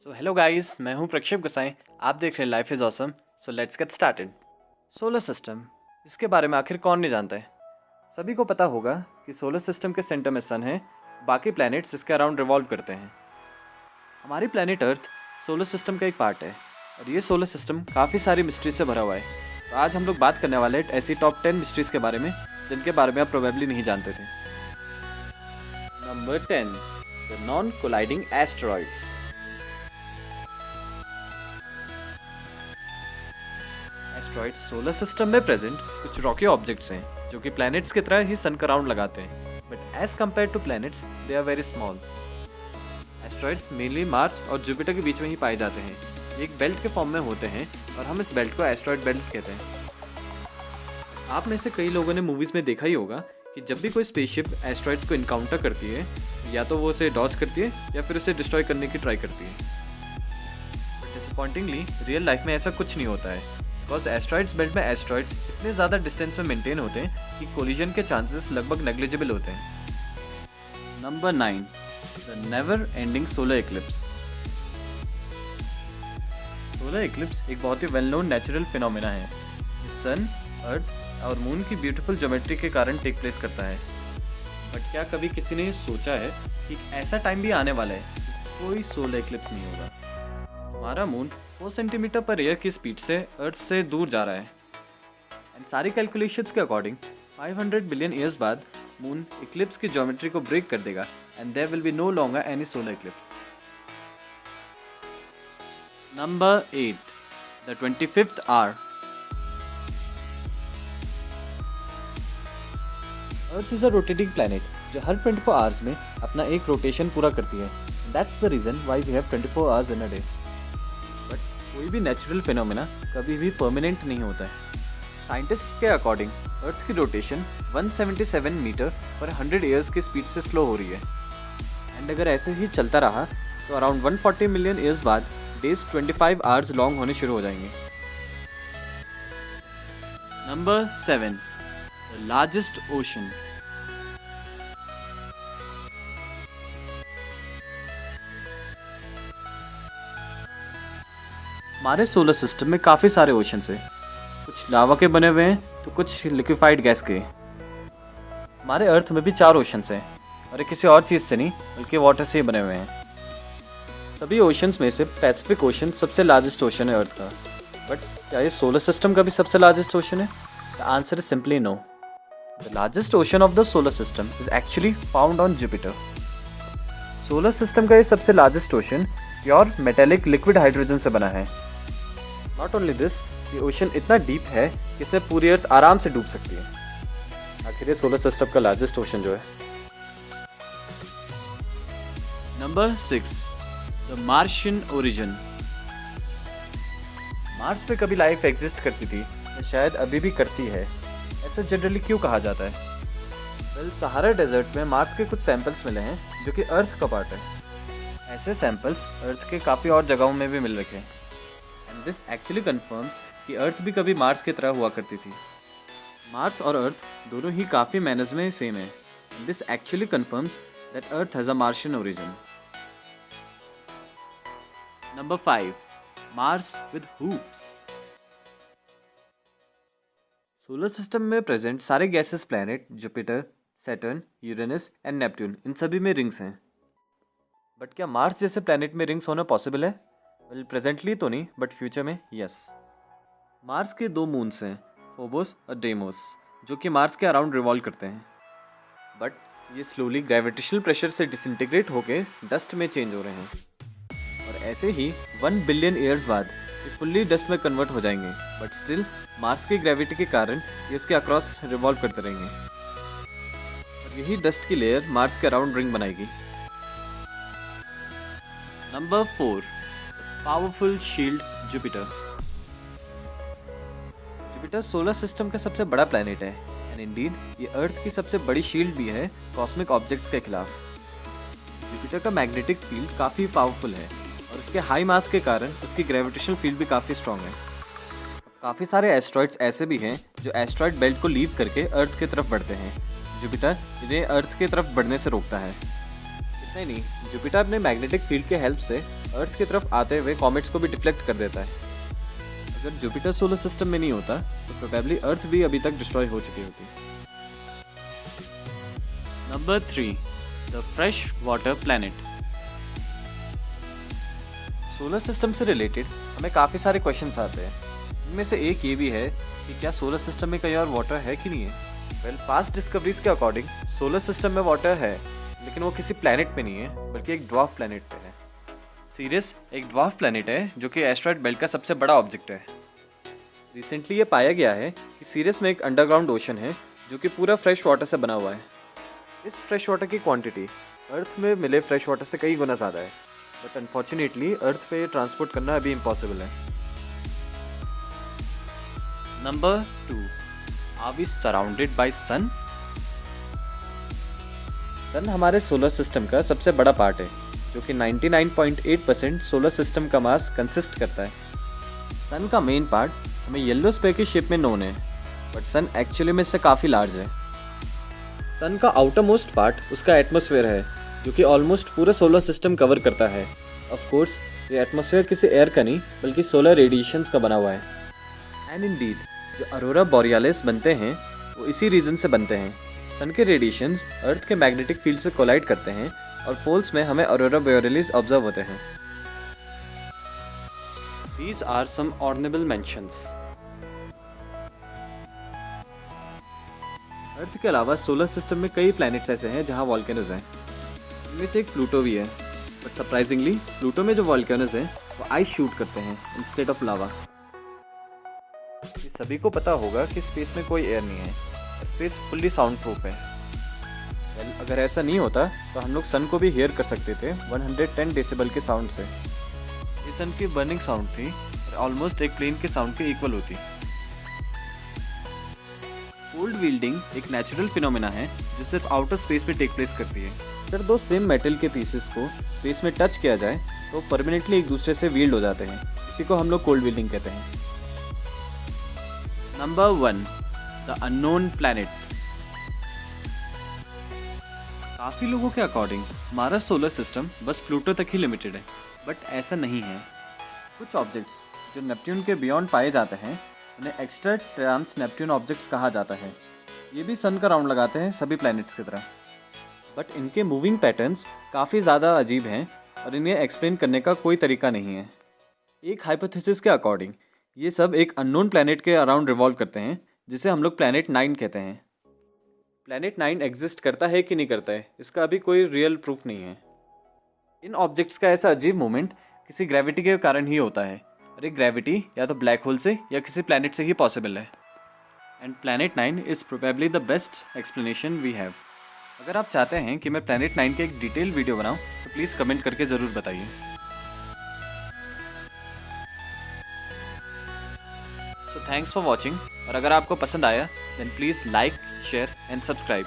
So hello guys, मैं हूं प्रक्षेप गोसाई। आप देख रहे हैं life is awesome. So let's get started. Solar system, इसके बारे में आखिर कौन नहीं जानता है। सभी को पता होगा कि सोलर सिस्टम के सेंटर में सन है, बाकी प्लैनेट्स इसके अराउंड रिवॉल्व करते हैं। हमारी प्लैनेट अर्थ सोलर सिस्टम का एक पार्ट है और ये सोलर सिस्टम काफ़ी सारी मिस्ट्री से भरा हुआ है। तो आज हम लोग बात करने वाले हैं ऐसी टॉप 10 मिस्ट्रीज के बारे में जिनके बारे में आप प्रोबेबली नहीं जानते थे। Number 10, the non colliding asteroids. Asteroids solar system में प्रेजेंट कुछ रॉकी ऑब्जेक्ट्स हैं जो कि प्लैनेट्स की तरह ही सन का राउंड लगाते हैं, but as compare to planets they are very small. Asteroids mainly Mars और जुपिटर के बीच में ही पाए जाते हैं। ये एक बेल्ट के फॉर्म में होते हैं और हम इस बेल्ट को एस्टेरॉइड बेल्ट कहते हैं। आप में से कई लोगों ने मूवीज़ में देखा ही होगा कि जब भी कोई स्पेसशिप एस्टेरॉइड्स को इनकाउंटर करती है, या तो वो उसे डॉज करती है या फिर उसे डिस्ट्रॉय करने की ट्राई करती है। बट डिसअपॉइंटिंगली रियल लाइफ में ऐसा कुछ नहीं होता है, बिकॉज एस्टेरॉइड्स बेल्ट में एस्टेरॉइड्स इतने ज़्यादा डिस्टेंस में मेंटेन होते हैं कि कोलिजन के चांसेस लगभग नेग्लिजिबल होते हैं। Number 9, the never ending solar Eclipse. Solar Eclipse एक बहुत ही वेल नोन नेचुरल फिनोमेना है। ये सन, अर्थ और मून की ब्यूटीफुल ज्योमेट्री के कारण टेक प्लेस करता है। बट क्या कभी किसी ने सोचा है कि ऐसा टाइम भी आने वाला है कि कोई सोलर इक्लिप्स नहीं होगा। हमारा मून 4 सेंटीमीटर पर ईयर की स्पीड से अर्थ से दूर जा रहा है, एंड सारी कैलकुलेशंस के अकॉर्डिंग 500 बिलियन ईयर्स बाद मून इक्लिप्स की ज्योमेट्री को ब्रेक कर देगा and there will be no longer any solar eclipse. Number 8, the 25th hour. Earth is a rotating planet जो हर 24 आवर्स में अपना एक रोटेशन पूरा करती है। That's the reason why we have 24 hours in a day. But कोई भी नेचुरल फिनोमेना कभी भी परमानेंट नहीं होता है। साइंटिस्ट्स के अकॉर्डिंग अर्थ की रोटेशन 177 मीटर पर 100 ईयर्स की स्पीड से स्लो हो रही है, एंड अगर ऐसे ही चलता रहा तो अराउंड 140 मिलियन ईयर्स बाद डेज 25 आवर्स लॉन्ग होने शुरू हो जाएंगे। Number 7, the largest ocean. हमारे सोलर सिस्टम में काफ़ी सारे ओशंस हैं। कुछ लावा के बने हुए हैं तो कुछ लिक्विफाइड गैस के। हमारे अर्थ में भी 4 ओशंस हैं और ये किसी और चीज़ से नहीं बल्कि वाटर से ही बने हुए हैं। सभी ओशंस में से पैसिफिक ओशन सबसे लार्जेस्ट ओशन है अर्थ का। बट क्या ये सोलर सिस्टम का भी सबसे लार्जेस्ट ओशन है? The answer is simply no. The largest ocean of the solar system is actually found on Jupiter. Solar system का ये सबसे largest ocean pure metallic liquid hydrogen से बना है। नॉट ओनली दिस, ये ओशन इतना deep है कि इसे पूरी अर्थ आराम से डूब सकती है। आखिर ये सोलर सिस्टम का लार्जेस्ट ओशन जो है। Number 6, the Martian origin. Mars पे कभी लाइफ एग्जिस्ट करती थी या शायद अभी भी करती है, ऐसा जनरली क्यों कहा जाता है? वेल, सहारा डेजर्ट में मार्स के कुछ सैंपल्स मिले हैं जो कि अर्थ का पार्ट है। ऐसे सैंपल्स अर्थ के काफ़ी और जगहों में भी मिल रखे हैं, एंड दिस एक्चुअली कन्फर्म्स कि अर्थ भी कभी मार्स की तरह हुआ करती थी। मार्स और अर्थ दोनों ही काफ़ी मैनर्स में सेम है, and this actually confirms that earth has a Martian origin. Number 5, Mars with hoops. Solar system में प्रेजेंट सारे gases planet Jupiter, Saturn, Uranus and Neptune, इन सभी में रिंग्स हैं। बट क्या मार्स जैसे प्लैनेट में रिंग्स होना पॉसिबल है? वेल, प्रेजेंटली तो नहीं, बट फ्यूचर में यस। मार्स के 2 मून्स हैं, फोबोस और डेमोस, जो कि मार्स के अराउंड रिवॉल्व करते हैं। बट ये स्लोली ग्रेविटेशनल प्रेशर से डिसइंटीग्रेट होकर डस्ट में चेंज हो रहे हैं, और ऐसे ही 1 बिलियन ईयर्स बाद ये फुल्ली डस्ट में कन्वर्ट हो जाएंगे। बट स्टिल मार्स की ग्रेविटी के कारण ये उसके अक्रॉस रिवॉल्व करते रहेंगे, और यही डस्ट की लेयर मार्स के अराउंड रिंग बनाएगी। Number 4, powerful shield Jupiter. Jupiter solar system का सबसे बड़ा प्लैनेट है, एंड इंडीड ये अर्थ की सबसे बड़ी शील्ड भी है कॉस्मिक ऑब्जेक्ट्स के खिलाफ। जुपिटर का मैग्नेटिक फील्ड काफ़ी पावरफुल है, और इसके हाई मास के कारण उसकी ग्रेविटेशनल फील्ड भी काफ़ी स्ट्रॉन्ग है। काफ़ी सारे एस्ट्रॉइड्स ऐसे भी हैं जो एस्ट्रॉइड बेल्ट को लीव करके अर्थ की तरफ बढ़ते हैं। जुपिटर इन्हें अर्थ की तरफ बढ़ने से रोकता है। नहीं, जुपिटर अपने मैग्नेटिक फील्ड के हेल्प से अर्थ की तरफ आते हुए कॉमेट्स को भी डिफ्लेक्ट कर देता है। अगर जुपिटर सोलर सिस्टम में नहीं होता तो प्रोबेबली अर्थ भी अभी तक डिस्ट्रॉय हो चुकी होती। Number 3, the fresh water planet. Solar system से रिलेटेड हमें काफ़ी सारे क्वेश्चंस आते हैं। इनमें से एक ये भी है कि क्या सोलर सिस्टम में कहीं और वाटर है कि नहीं है। वेल, पास्ट डिस्कवरीज के अकॉर्डिंग सोलर सिस्टम में वाटर है, लेकिन वो किसी प्लैनेट पे नहीं है बल्कि एक ड्वार्फ प्लैनेट पे है। सीरियस एक ड्वार्फ प्लैनेट है जो कि एस्ट्रॉयड बेल्ट का सबसे बड़ा ऑब्जेक्ट है। रिसेंटली ये पाया गया है कि सीरियस में एक अंडरग्राउंड ओशन है जो कि पूरा फ्रेश वाटर से बना हुआ है। इस फ्रेश वाटर की क्वांटिटी अर्थ में मिले फ्रेश वाटर से कई गुना ज़्यादा है, बट अनफॉर्चुनेटली अर्थ पे ट्रांसपोर्ट करना अभी इम्पॉसिबल है। Number 2, are we surrounded by sun. Sun हमारे सोलर सिस्टम का सबसे बड़ा पार्ट है जो कि 99.8% सोलर सिस्टम का मास कंसिस्ट करता है। सन का मेन पार्ट हमें येलो स्पेयर की शेप में नोन है, बट सन एक्चुअली में इससे काफ़ी लार्ज है। सन का आउटर मोस्ट पार्ट उसका एटमॉस्फेयर है जो कि ऑलमोस्ट पूरा सोलर सिस्टम कवर करता है। ऑफ कोर्स ये एटमॉस्फेयर किसी एयर का नहीं बल्कि सोलर रेडिएशंस का बना हुआ है। एंड इंडीड जो अरोरा बोरियालिस बनते हैं वो इसी रीजन से बनते हैं। सन के रेडिएशंस अर्थ के मैग्नेटिक फील्ड से कोलाइड करते हैं और पोल्स में हमें अरोरा बोरियालिस ऑब्जर्व होते हैं। These are some honorable mentions. अर्थ के अलावा सोलर सिस्टम में कई प्लैनेट्स ऐसे हैं जहां वॉल्केनोज हैं। इनमें से एक प्लूटो भी है, बट सरप्राइजिंगली प्लूटो में जो वॉल्केनोज हैं वो आइस शूट करते हैं इंस्टेड ऑफ लावा। ये सभी को पता होगा कि स्पेस में कोई एयर नहीं है, स्पेस फुल्ली साउंड प्रूफ है। वेल, अगर ऐसा नहीं होता तो हम लोग सन को भी हेयर कर सकते थे 110 डेसिबल के साउंड से। ये सन की बर्निंग साउंड थी और ऑलमोस्ट एक प्लेन के साउंड के इक्वल होती। कोल्ड विल्डिंग एक नेचुरल फिनोमेना है जो सिर्फ आउटर स्पेस में टेक प्लेस करती है। अगर दो सेम मेटल के पीसेस को स्पेस में टच किया जाए तो परमानेंटली एक दूसरे से वील्ड हो जाते हैं। इसी को हम लोग कोल्ड विल्डिंग कहते हैं। Number 1, the unknown planet. काफ़ी लोगों के अकॉर्डिंग हमारा सोलर सिस्टम बस प्लूटो तक ही लिमिटेड है, बट ऐसा नहीं है। कुछ ऑब्जेक्ट्स जो नेपट्यून के बियॉन्ड पाए जाते हैं उन्हें एक्स्ट्रा ट्रांस नेपट्यून ऑब्जेक्ट्स कहा जाता है। ये भी सन का राउंड लगाते हैं सभी प्लैनेट्स की तरह, बट इनके मूविंग पैटर्न्स काफ़ी ज़्यादा अजीब हैं और इन्हें एक्सप्लेन करने का कोई तरीका नहीं है। एक हाइपोथेसिस के अकॉर्डिंग ये सब एक अननोन प्लैनेट के अराउंड रिवॉल्व करते हैं जिसे हम लोग प्लैनेट 9 कहते हैं। प्लैनेट 9 एग्जिस्ट करता है कि नहीं करता है इसका अभी कोई रियल प्रूफ नहीं है। इन ऑब्जेक्ट्स का ऐसा अजीब मूवमेंट किसी ग्रेविटी के कारण ही होता है, और ये ग्रेविटी या तो ब्लैक होल से या किसी प्लैनेट से ही पॉसिबल है। And planet 9 is probably the best explanation we have. अगर आप चाहते हैं कि मैं प्लैनेट 9 के एक डिटेल वीडियो बनाऊं तो प्लीज़ कमेंट करके ज़रूर बताइए। सो थैंक्स फॉर वॉचिंग, और अगर आपको पसंद आया then please like, share and subscribe.